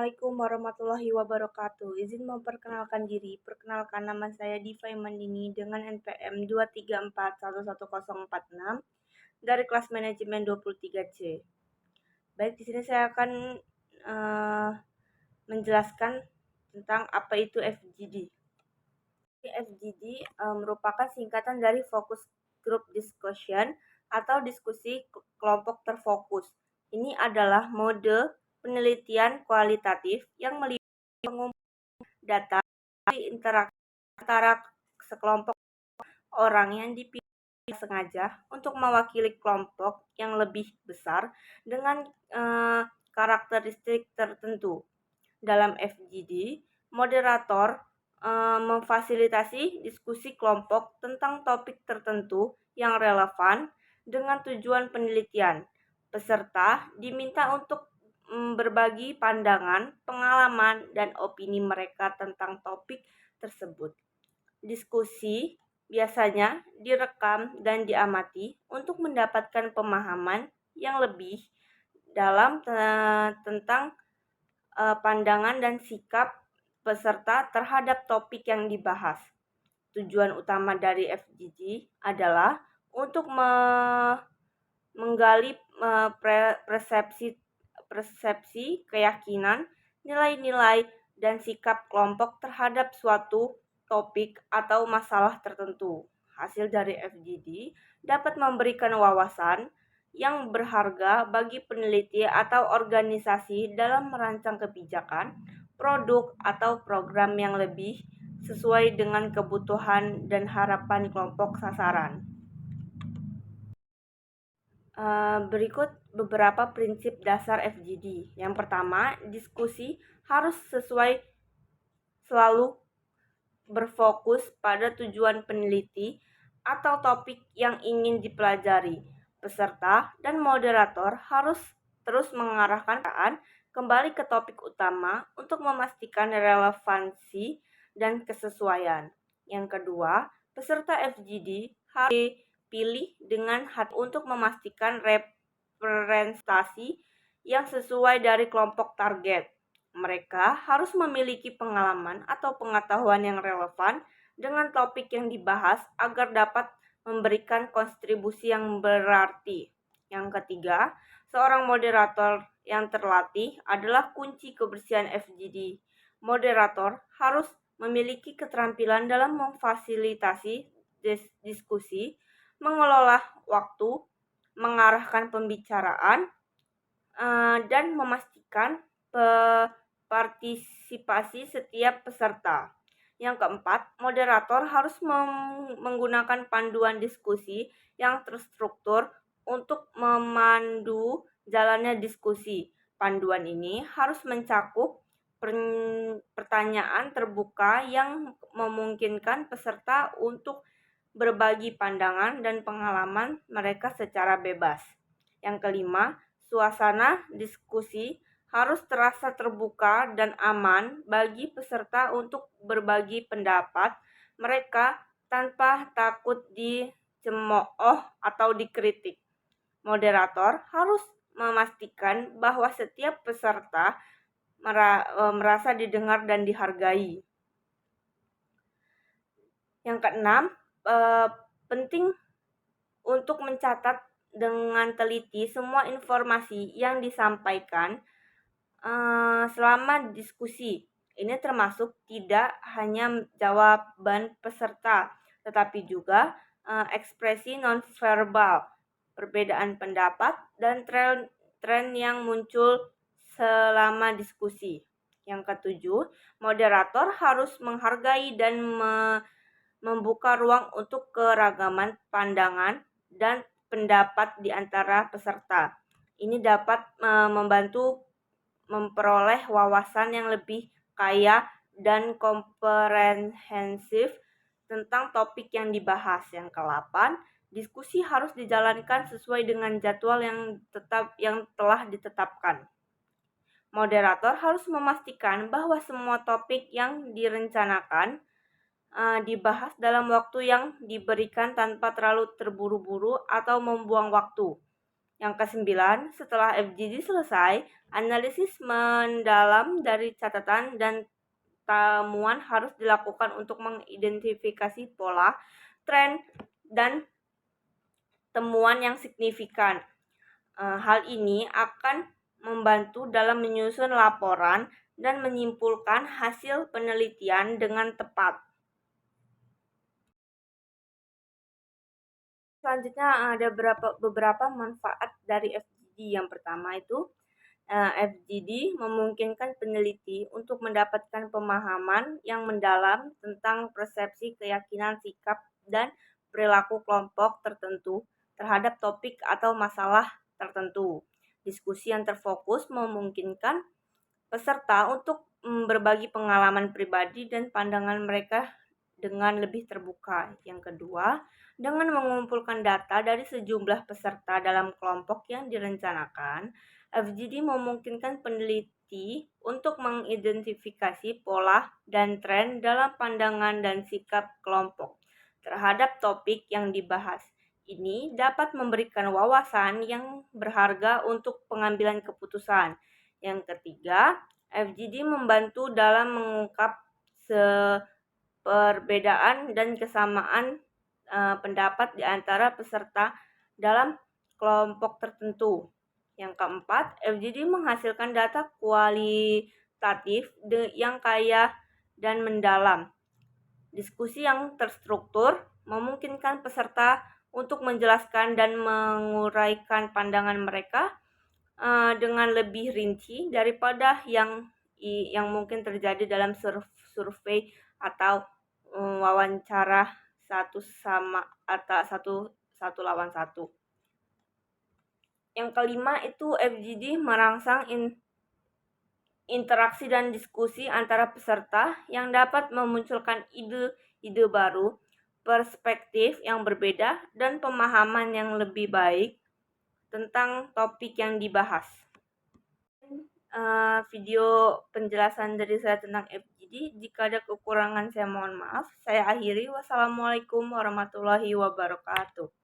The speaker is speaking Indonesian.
Assalamualaikum warahmatullahi wabarakatuh. Izin memperkenalkan diri. Perkenalkan, nama saya Diva Imandini dengan NPM 2341146 dari kelas manajemen 23C. Baik, di sini saya akan menjelaskan tentang apa itu FGD. FGD merupakan singkatan dari Focus Group Discussion atau diskusi kelompok terfokus. Ini adalah mode penelitian kualitatif yang melibatkan pengumpulan data interaksi antara sekelompok orang yang dipilih sengaja untuk mewakili kelompok yang lebih besar dengan karakteristik tertentu. Dalam FGD, moderator memfasilitasi diskusi kelompok tentang topik tertentu yang relevan dengan tujuan penelitian. Peserta diminta untuk berbagi pandangan, pengalaman, dan opini mereka tentang topik tersebut. Diskusi biasanya direkam dan diamati untuk mendapatkan pemahaman yang lebih dalam tentang pandangan dan sikap peserta terhadap topik yang dibahas. Tujuan utama dari FGD adalah untuk menggali persepsi, keyakinan, nilai-nilai, dan sikap kelompok terhadap suatu topik atau masalah tertentu. Hasil dari FGD dapat memberikan wawasan yang berharga bagi peneliti atau organisasi dalam merancang kebijakan, produk, atau program yang lebih sesuai dengan kebutuhan dan harapan kelompok sasaran. Berikut beberapa prinsip dasar FGD. Yang pertama, diskusi harus selalu berfokus pada tujuan peneliti atau topik yang ingin dipelajari. Peserta dan moderator harus terus mengarahkan kembali ke topik utama untuk memastikan relevansi dan kesesuaian. Yang kedua, peserta FGD harus dipilih dengan hati untuk memastikan representasi yang sesuai dari kelompok target. Mereka harus memiliki pengalaman atau pengetahuan yang relevan dengan topik yang dibahas agar dapat memberikan kontribusi yang berarti. Yang ketiga, seorang moderator yang terlatih adalah kunci keberhasilan FGD. Moderator harus memiliki keterampilan dalam memfasilitasi diskusi, mengelola waktu, mengarahkan pembicaraan, dan memastikan partisipasi setiap peserta. Yang keempat, moderator harus menggunakan panduan diskusi yang terstruktur untuk memandu jalannya diskusi. Panduan ini harus mencakup pertanyaan terbuka yang memungkinkan peserta untuk berbagi pandangan dan pengalaman mereka secara bebas. Yang kelima, suasana diskusi harus terasa terbuka dan aman bagi peserta untuk berbagi pendapat mereka tanpa takut dicemooh atau dikritik. Moderator harus memastikan bahwa setiap peserta merasa didengar dan dihargai. Yang keenam, penting untuk mencatat dengan teliti semua informasi yang disampaikan selama diskusi. Ini termasuk tidak hanya jawaban peserta, tetapi juga ekspresi nonverbal, perbedaan pendapat, dan tren yang muncul selama diskusi. Yang ketujuh, moderator harus menghargai dan membuka ruang untuk keragaman pandangan dan pendapat di antara peserta. Ini dapat membantu memperoleh wawasan yang lebih kaya dan komprehensif tentang topik yang dibahas. Yang ke-8, diskusi harus dijalankan sesuai dengan jadwal yang telah ditetapkan. Moderator harus memastikan bahwa semua topik yang direncanakan dibahas dalam waktu yang diberikan tanpa terlalu terburu-buru atau membuang waktu. Yang kesembilan, setelah FGD selesai, analisis mendalam dari catatan dan temuan harus dilakukan untuk mengidentifikasi pola, tren, dan temuan yang signifikan. Hal ini akan membantu dalam menyusun laporan dan menyimpulkan hasil penelitian dengan tepat. Selanjutnya ada beberapa manfaat dari FGD. Yang pertama itu FGD memungkinkan peneliti untuk mendapatkan pemahaman yang mendalam tentang persepsi, keyakinan, sikap, dan perilaku kelompok tertentu terhadap topik atau masalah tertentu. Diskusi yang terfokus memungkinkan peserta untuk berbagi pengalaman pribadi dan pandangan mereka dengan lebih terbuka. Yang kedua, dengan mengumpulkan data dari sejumlah peserta dalam kelompok yang direncanakan, FGD memungkinkan peneliti untuk mengidentifikasi pola dan tren dalam pandangan dan sikap kelompok terhadap topik yang dibahas. Ini dapat memberikan wawasan yang berharga untuk pengambilan keputusan. Yang ketiga, FGD membantu dalam mengungkap perbedaan dan kesamaan pendapat di antara peserta dalam kelompok tertentu. Yang keempat, FGD menghasilkan data kualitatif yang kaya dan mendalam. Diskusi yang terstruktur memungkinkan peserta untuk menjelaskan dan menguraikan pandangan mereka dengan lebih rinci daripada yang mungkin terjadi dalam survei atau wawancara satu lawan satu. Yang kelima itu FGD merangsang interaksi dan diskusi antara peserta yang dapat memunculkan ide-ide baru, perspektif yang berbeda, dan pemahaman yang lebih baik tentang topik yang dibahas. Video penjelasan dari saya tentang FGD. Jika ada kekurangan saya mohon maaf. Saya akhiri. Wassalamualaikum warahmatullahi wabarakatuh.